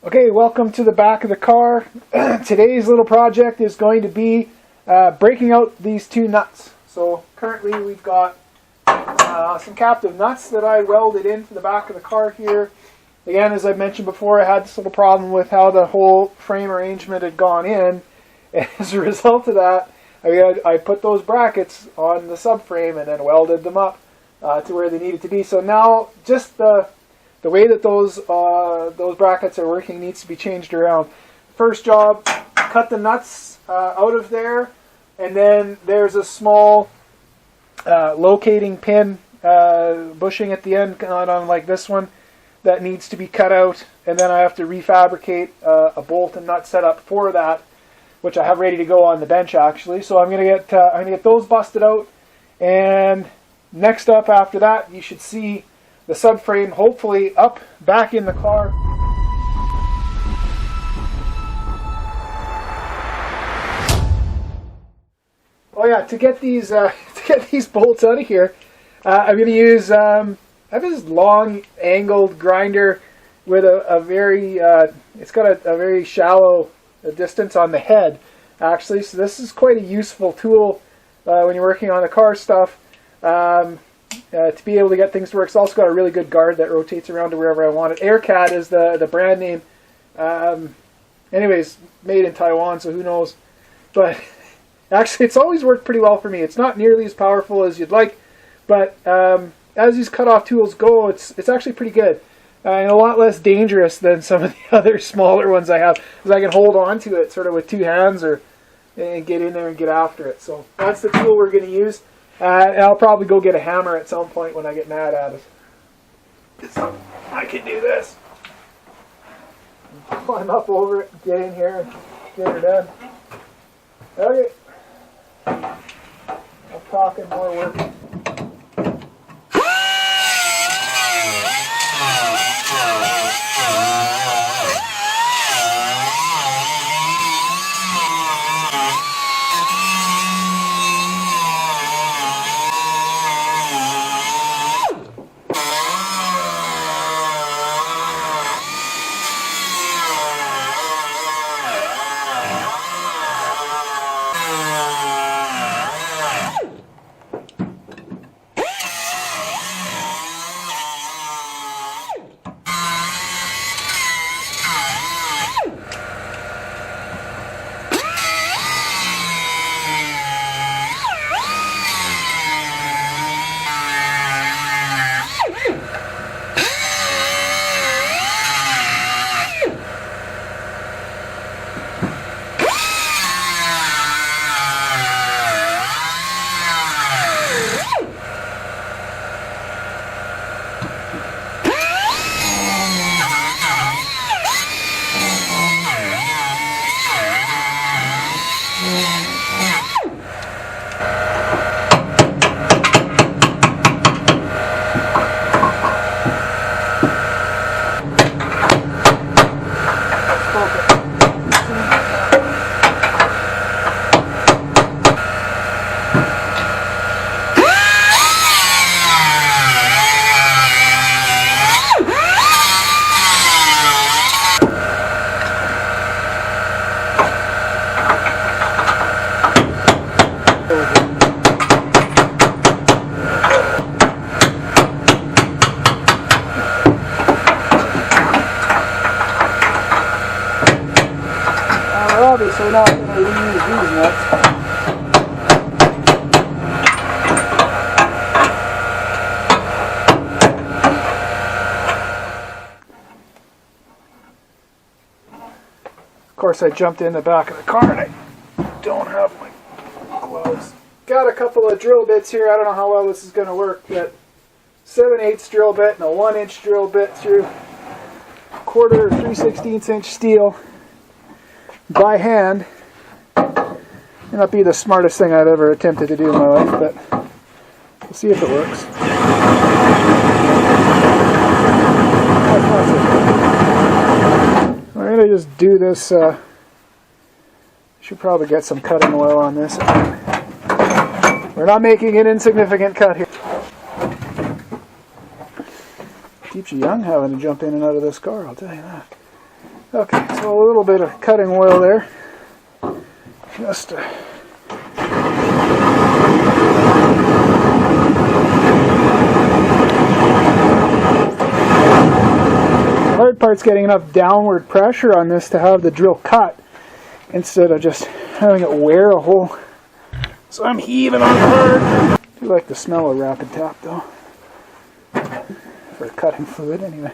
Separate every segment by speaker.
Speaker 1: Okay, welcome to the back of the car. Today's little project is going to be breaking out these two nuts. So currently we've got some captive nuts that I welded into the back of the car here. Again, as I mentioned before, I had this little problem with how the whole frame arrangement had gone in. And as a result of that, I put those brackets on the subframe and then welded them up to where they needed to be. So now just the way that those brackets are working needs to be changed around. First job, cut the nuts out of there, and then there's a small locating pin bushing at the end, not unlike this one, that needs to be cut out, and then I have to refabricate a bolt and nut setup for that, which I have ready to go on the bench actually. So I'm gonna get those busted out, and next up after that, you should see the subframe hopefully up back in the car. Oh yeah, to get these bolts out of here, I'm going to use I have this long angled grinder with a very it's got a very shallow distance on the head actually. So this is quite a useful tool when you're working on the car stuff. To be able to get things to work. It's also got a really good guard that rotates around to wherever I want it. AirCAD is the brand name. Anyways, made in Taiwan, so who knows. But actually, it's always worked pretty well for me. It's not nearly as powerful as you'd like, but as these cutoff tools go, it's actually pretty good. And a lot less dangerous than some of the other smaller ones I have, because I can hold on to it sort of with two hands and get in there and get after it. So that's the tool we're going to use. And I'll probably go get a hammer at some point when I get mad at it. I can do this. Climb up over it, get in here, and get her done. Okay. I'm talking more work. Obviously we're not going to reuse these nuts. Of course I jumped in the back of the car and I don't have my gloves. Got a couple of drill bits here. I don't know how well this is going to work. Got 7/8 drill bit and a 1-inch drill bit through 1/4 or 3/16 inch steel. By hand. May not be the smartest thing I've ever attempted to do in my life, but we'll see if it works. I'm going to just do this. Should probably get some cutting oil on this. We're not making an insignificant cut here. Keeps you young having to jump in and out of this car, I'll tell you that. Okay, so a little bit of cutting oil there. Just the hard part's getting enough downward pressure on this to have the drill cut instead of just having it wear a hole. So I'm heaving on hard. I do like the smell of rapid tap though, for cutting fluid anyway.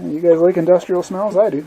Speaker 1: You guys like industrial smells? I do.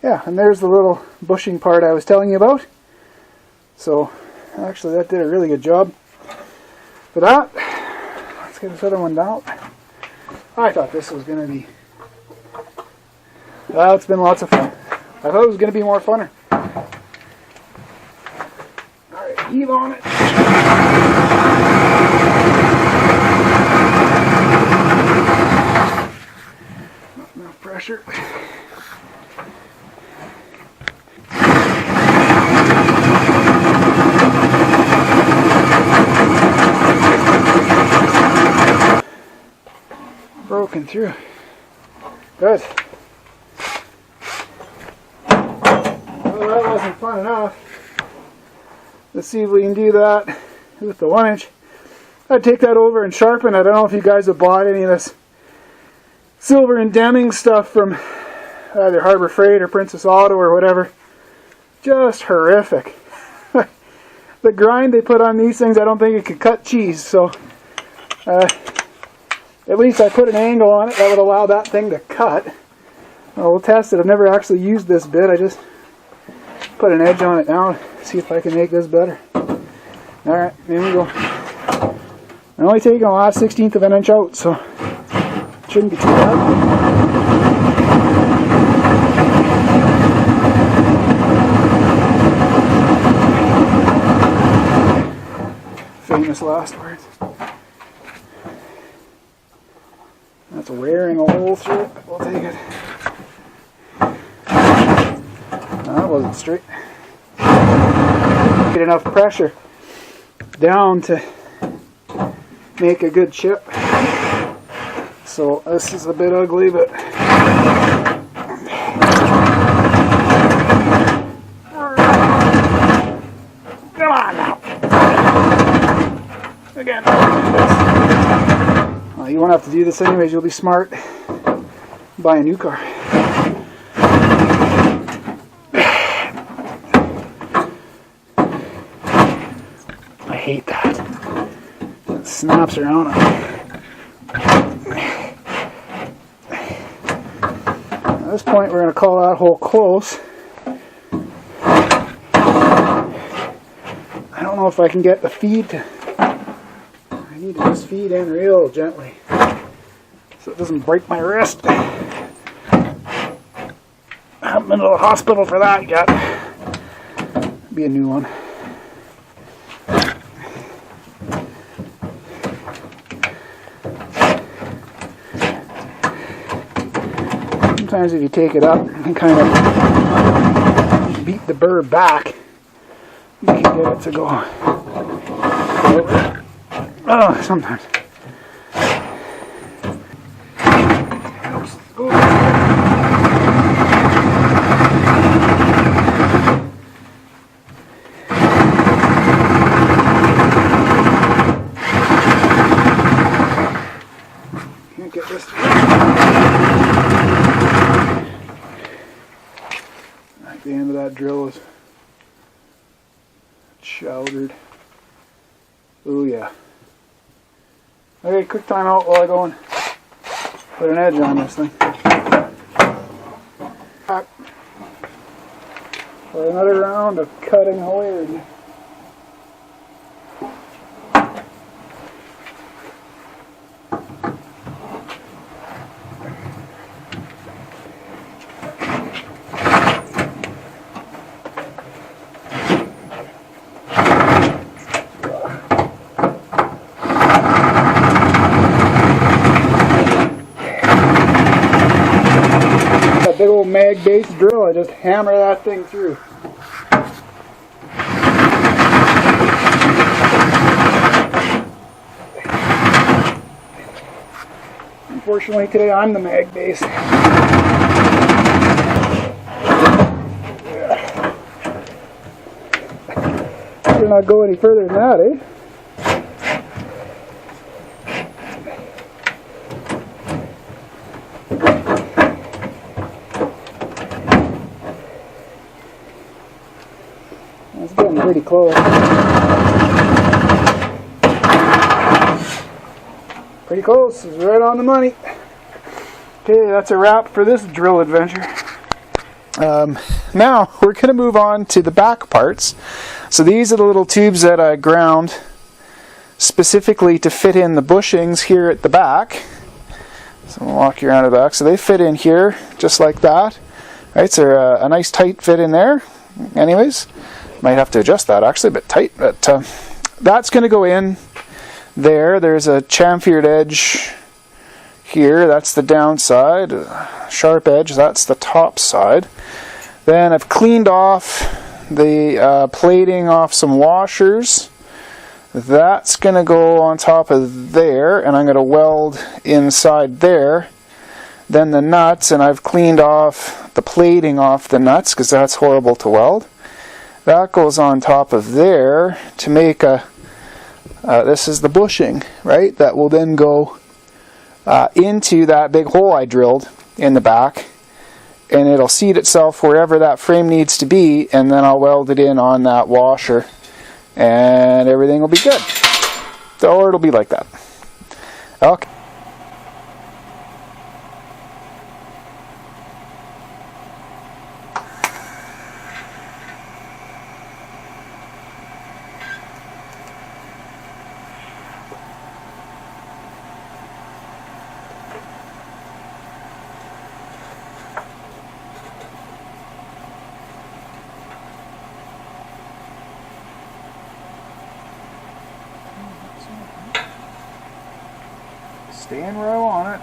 Speaker 1: Yeah, and there's the little bushing part I was telling you about. So, actually that did a really good job. For that, let's get this other one down. I thought this was going to be... Well, it's been lots of fun. I thought it was going to be more funner. Alright, heave on it. Not enough pressure. Broken through. Good. Well, that wasn't fun enough. Let's see if we can do that with the 1-inch. I'd take that over and sharpen it. I don't know if you guys have bought any of this Silver and Deming stuff from either Harbor Freight or Princess Auto or whatever. Just horrific. The grind they put on these things, I don't think it could cut cheese. So, at least I put an angle on it that would allow that thing to cut. Well, we'll test it. I've never actually used this bit. I just put an edge on it now. See if I can make this better. Alright, here we go. I'm only taking the last 1/16 of an inch out, so it shouldn't be too bad. Famous last words. That's wearing a hole through it. We'll take it. No, that wasn't straight. Get enough pressure down to make a good chip. So this is a bit ugly, but come on now. Again. Well, you won't have to do this anyways. You'll be smart. Buy a new car. I hate that. It snaps around. At this point, we're going to call that hole close. I don't know if I can get the feed to... I need to just feed in real gently so it doesn't break my wrist. I haven't been to the hospital for that yet. Be a new one. Sometimes if you take it up and kind of beat the burr back, you can get it to go. Oh, sometimes. Can't get this through. Like the end of that drill is chowdered. Oh yeah. Okay, quick time out while I go and put an edge on this thing. Back for another round of cutting away. base drill, I just hammer that thing through. Unfortunately today I'm the mag base. Better not go any further than that, eh? That's getting pretty close. Pretty close. It's right on the money. Okay, that's a wrap for this drill adventure. Now we're going to move on to the back parts. So these are the little tubes that I ground specifically to fit in the bushings here at the back. So I'll walk you around the back. So they fit in here just like that. Right, so a nice tight fit in there. Anyways, might have to adjust that actually, a bit tight. But that's going to go in there. There's a chamfered edge here. That's the downside. Sharp edge. That's the top side. Then I've cleaned off the plating off some washers. That's going to go on top of there, and I'm going to weld inside there. Then the nuts, and I've cleaned off the plating off the nuts because that's horrible to weld. That goes on top of there to make a, this is the bushing, right? That will then go into that big hole I drilled in the back, and it'll seat itself wherever that frame needs to be, and then I'll weld it in on that washer, and everything will be good. Or it'll be like that. Okay. Stay in row on it.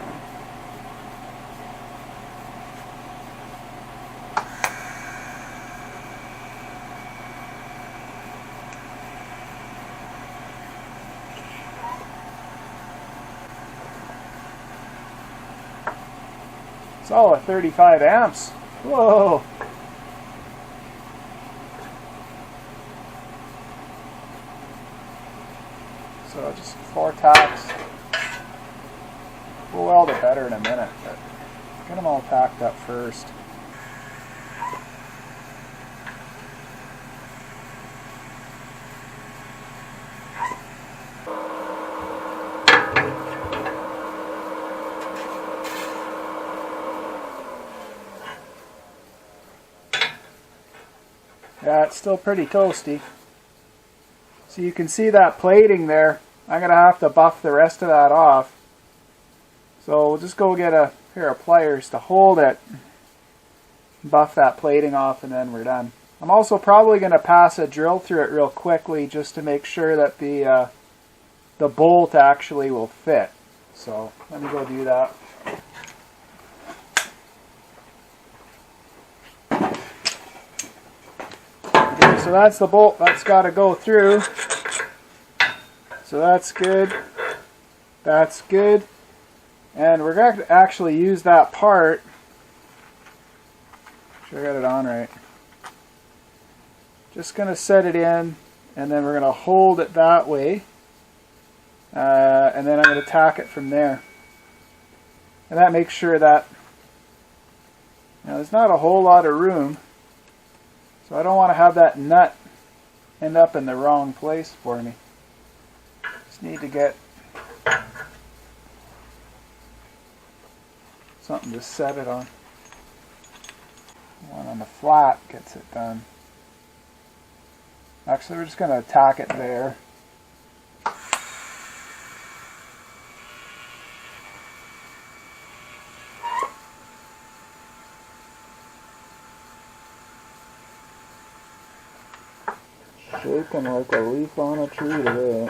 Speaker 1: It's all at 35 amps. Whoa! So just 4 tacks. We'll weld it better in a minute, but get them all tacked up first. Yeah, it's still pretty toasty. So you can see that plating there. I'm going to have to buff the rest of that off. So we'll just go get a pair of pliers to hold it, buff that plating off, and then we're done. I'm also probably going to pass a drill through it real quickly just to make sure that the bolt actually will fit. So let me go do that. Okay, so that's the bolt that's got to go through. So that's good. That's good. And we're going to actually use that part. Make sure I got it on right. Just going to set it in, and then we're going to hold it that way. And then I'm going to tack it from there. And that makes sure that, there's not a whole lot of room. So I don't want to have that nut end up in the wrong place for me. Just need to get something to set it on. One on the flat gets it done. Actually, we're just going to tack it there. Shaking like a leaf on a tree today.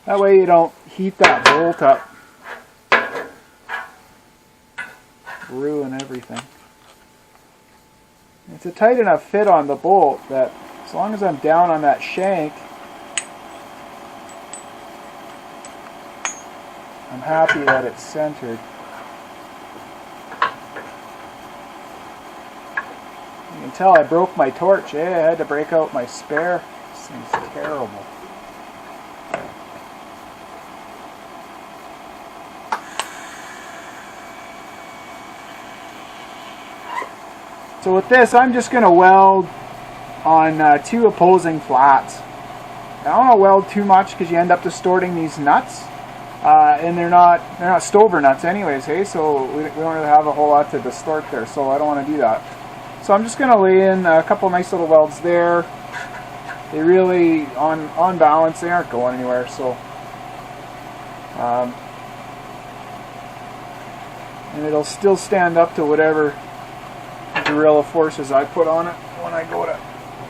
Speaker 1: That way you don't heat that bolt up. Ruin everything. It's a tight enough fit on the bolt that as long as I'm down on that shank, I'm happy that it's centered. You can tell I broke my torch, I had to break out my spare. This thing's terrible. So with this, I'm just going to weld on 2 opposing flats. I don't want to weld too much because you end up distorting these nuts, and they're not stover nuts anyways, hey? So we don't really have a whole lot to distort there, so I don't want to do that. So I'm just going to lay in a couple nice little welds there. They really, on balance, they aren't going anywhere, so and it'll still stand up to whatever gorilla forces I put on it when I go to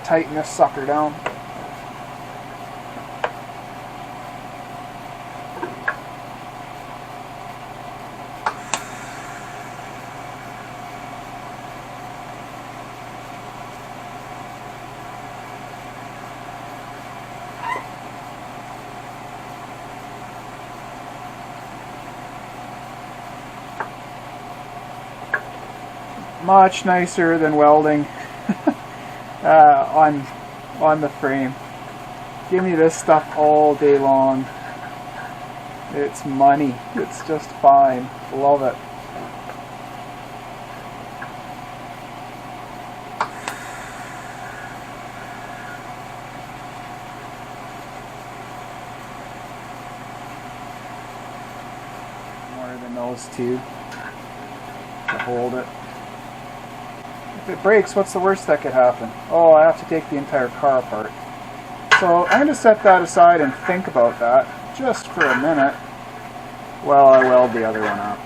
Speaker 1: tighten this sucker down. Much nicer than welding on the frame. Give me this stuff all day long. It's money. It's just fine. Love it. More than those two to hold it. If it breaks, what's the worst that could happen? Oh, I have to take the entire car apart. So I'm going to set that aside and think about that just for a minute while I weld the other one up.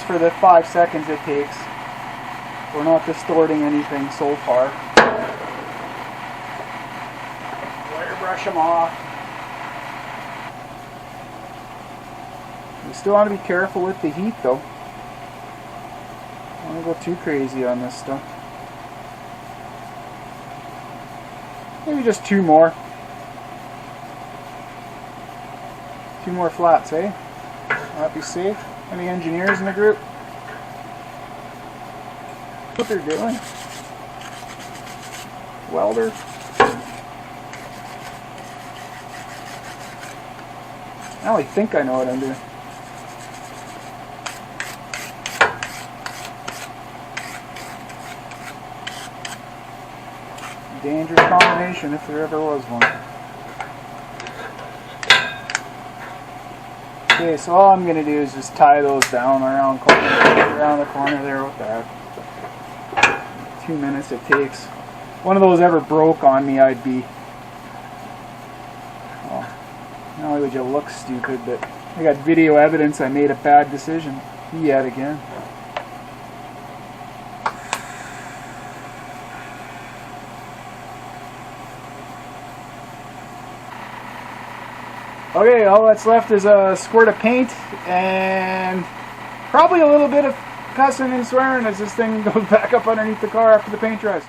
Speaker 1: For the 5 seconds it takes, we're not distorting anything so far. Wire brush them off. You still want to be careful with the heat though. I don't want to go too crazy on this stuff. Maybe just 2 more. 2 more flats, eh? Will that be safe? Any engineers in the group? What they're doing? Welder? I only think I know what I'm doing. Dangerous combination if there ever was one. Okay, so all I'm going to do is just tie those down around the corner there with that. 2 minutes it takes. One of those ever broke on me, I'd be... Well, not only would you look stupid, but I got video evidence I made a bad decision yet again. Okay, all that's left is a squirt of paint and probably a little bit of cussing and swearing as this thing goes back up underneath the car after the paint dries.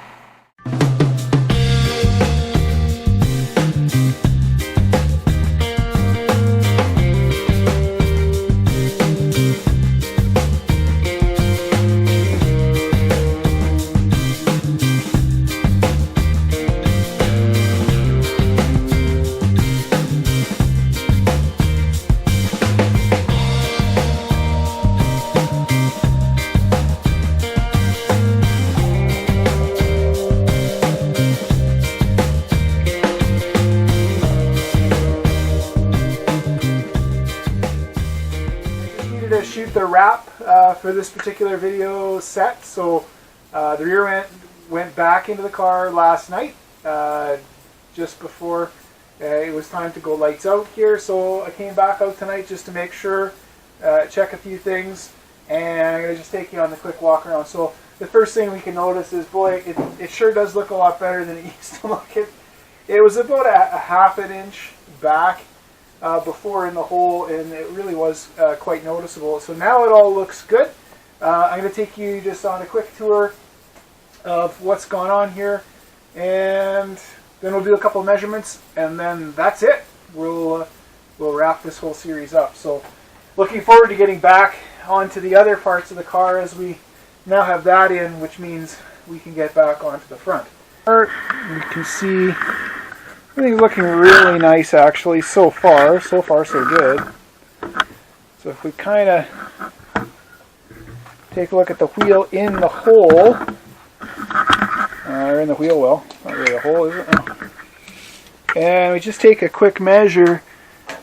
Speaker 1: Shoot the wrap for this particular video set, so the rear went back into the car last night just before it was time to go lights out here, so I came back out tonight just to make sure, check a few things, and I'm going to just take you on the quick walk around. So the first thing we can notice is, boy, it sure does look a lot better than it used to look. It was about a half an inch back before in the hole, and it really was quite noticeable. So now it all looks good. I'm going to take you just on a quick tour of what's gone on here, and then we'll do a couple of measurements, and then that's it. We'll wrap this whole series up. So looking forward to getting back onto the other parts of the car as we now have that in, which means we can get back onto the front. You can see everything's looking really nice actually so far. So far so good. So if we kind of take a look at the wheel in the hole, or in the wheel well, not really a hole, is it? No. And we just take a quick measure,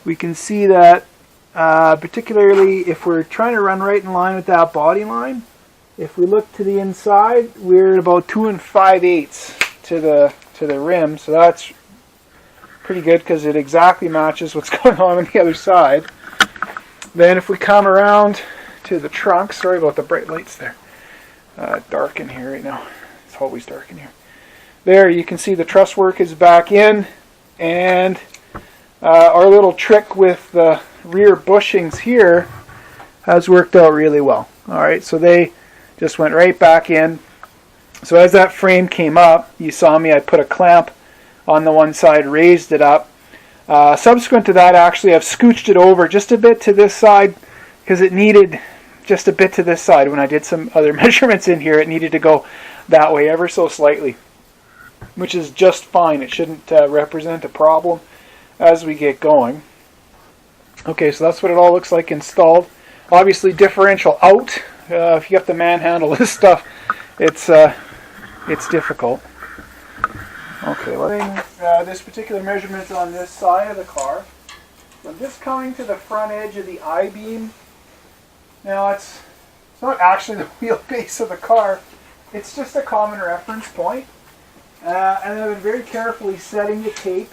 Speaker 1: we can see that particularly if we're trying to run right in line with that body line, if we look to the inside, we're at about 2 5/8 to the rim, so that's pretty good because it exactly matches what's going on the other side. Then if we come around to the trunk, sorry about the bright lights there, dark in here right now, it's always dark in here. There you can see the truss work is back in, and our little trick with the rear bushings here has worked out really well. Alright, so they just went right back in. So as that frame came up, you saw me, I put a clamp on the one side, raised it up. Subsequent to that, actually, I've scooched it over just a bit to this side because it needed just a bit to this side. When I did some other measurements in here, it needed to go that way ever so slightly, which is just fine. It shouldn't represent a problem as we get going. Okay, so that's what it all looks like installed. Obviously, differential out. If you have to manhandle this stuff, it's difficult. Okay, this particular measurement on this side of the car. So I'm just coming to the front edge of the I-beam. Now it's not actually the wheelbase of the car. It's just a common reference point. And I've been very carefully setting the tape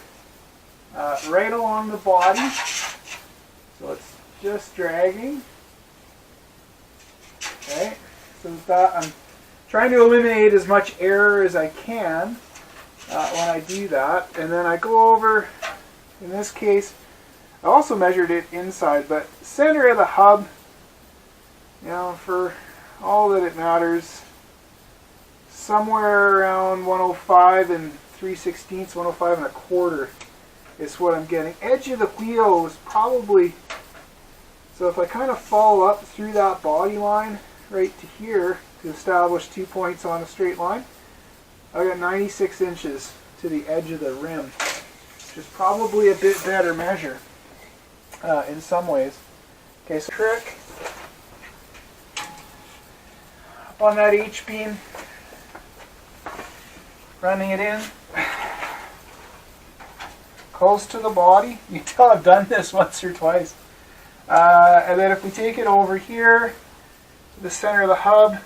Speaker 1: right along the body. So it's just dragging. Okay, so that I'm trying to eliminate as much error as I can when I do that. And then I go over, in this case, I also measured it inside, but center of the hub, you know, for all that it matters, somewhere around 105 and 3/16, 105 and a quarter is what I'm getting. Edge of the wheel is probably, so if I kind of follow up through that body line right to here to establish 2 points on a straight line, I got 96 inches to the edge of the rim, which is probably a bit better measure in some ways. Okay, so trick up on that H-beam, running it in close to the body. You can tell I've done this once or twice. And then if we take it over here to the center of the hub,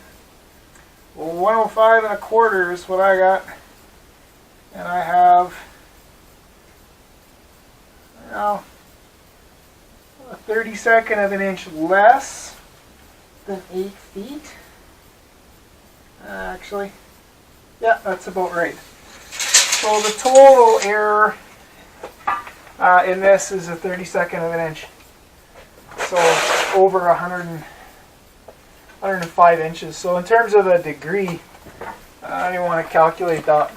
Speaker 1: well, 105 and a quarter is what I got. And I have, you know, a 32nd of an inch less than 8 feet. Actually, yeah, that's about right. So the total error in this is a 32nd of an inch. So over 105 inches. So in terms of a degree, I didn't want to calculate that.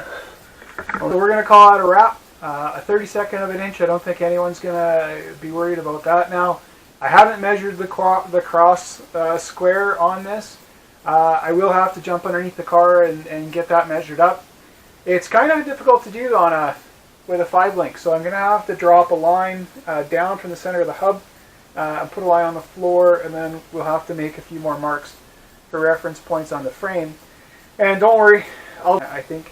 Speaker 1: So we're going to call it a wrap. A 32nd of an inch, I don't think anyone's going to be worried about that. Now, I haven't measured the cross square on this. I will have to jump underneath the car and get that measured up. It's kind of difficult to do with a 5-link, so I'm going to have to drop a line down from the center of the hub and put a line on the floor, and then we'll have to make a few more marks for reference points on the frame. And don't worry, I think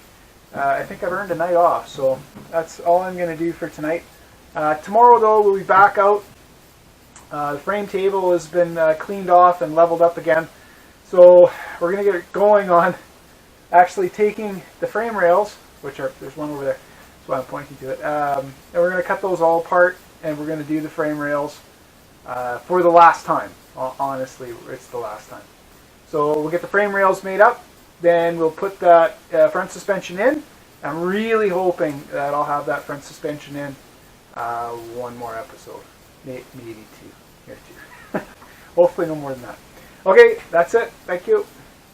Speaker 1: I've earned a night off, so that's all I'm going to do for tonight. Tomorrow, though, we'll be back out. The frame table has been cleaned off and leveled up again, so we're going to get going on actually taking the frame rails, there's one over there, that's why I'm pointing to it, and we're going to cut those all apart, and we're going to do the frame rails for the last time. Honestly, it's the last time. So we'll get the frame rails made up, then we'll put that front suspension in. I'm really hoping that I'll have that front suspension in one more episode, maybe two. Hopefully no more than that. Okay, that's it. Thank you.